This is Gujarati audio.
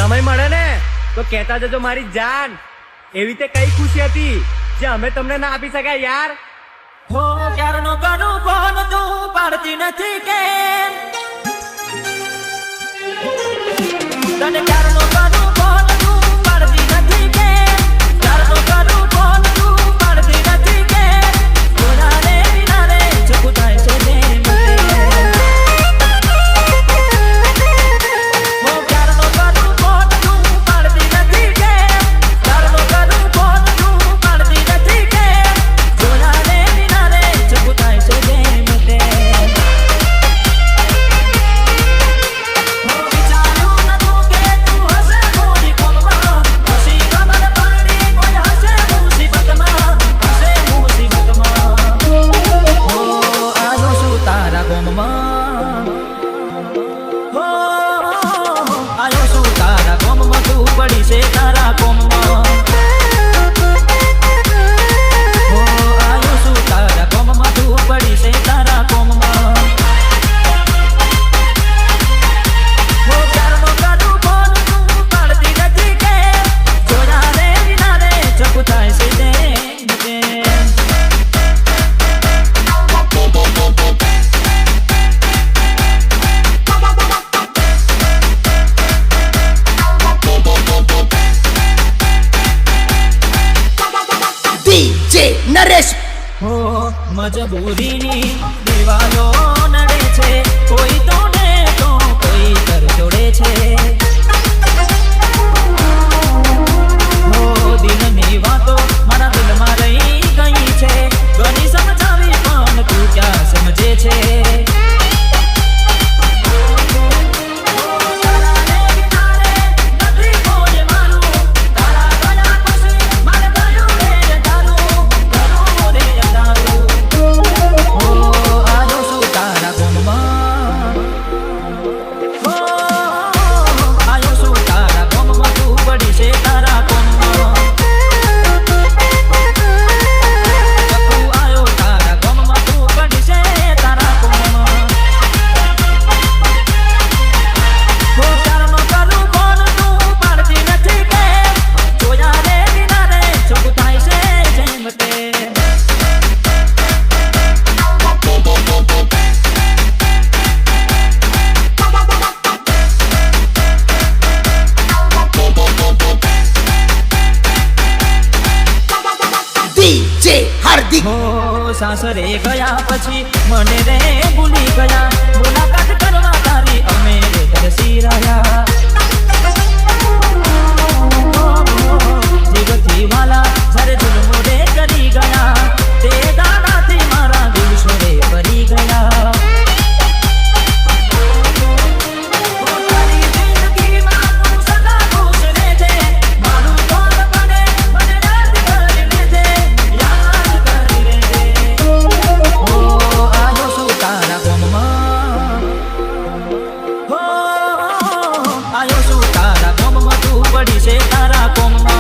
સમય મળે ને તો કહેતા જજો મારી જાન. એવી રીતે કઈ ખુશી હતી જે અમે તમને ના આપી શક્યા યાર. હો ક્યારનો કરું ફોન તું પાડતી નથી કેમ? તને ક્યારનો કરું ફોન તું પાડતી નથી કેમ? ક્યારનો કરું ફોન તું પાડતી નથી કેમ? થોડા રે વિના રે ચૂપ થાય છે જેમ તે. હો ક્યારનો કરું ફોન તું પાડતી નથી કેમ? ક્યારનો કરું ફોન તું પાડતી નથી કેમ? થોડા રે વિના રે ચૂપ થાય છે જેમ તે. હો વિચાર્યું નતું કે તું હશે મોરી કોમમાં, પછી ખબર પડી કોઈ હશે મુસીબતમાં, હશે મુસીબતમાં. હો આયો છું તારા ગોમમાં, હો આયો છું તારા ગોમમાં, તું પડી છે તારા ગોમમાં. હો આયો છું તારા ગોમમાં, તું પડી છે તારા ગોમમાં. હો ક્યારનો કરું ફોન તું પાડતી નથી કેમ? જોયા રે વિના રે ચૂપ થાય છે જેમ તેમ. DJ નરેશ. હો મજબૂરીની દિવાલો નડે છે, કોઈ તો ને તો કોઈ તર જોડે છે. હો દિલની વાતો મારા દિલમાં રહી ગઈ છે, ઘણી સમજાવી પણ તું ક્યાં સમજે છે. DJ હાર્દિક. હો સાસરે ગયા પછી મને રે ભૂલી ગયા, મુલાકાત કરવા તારી અમે તરસી રહ્યા. જીવથી વાલા જ્યારે જુલ્મો રે કરી ગયા, તે દાડાથી મારા દિવસો રે ભરી ગયા. આયો છું તારા ગોમમાં, તું પડી છે તારા ગોમમાં.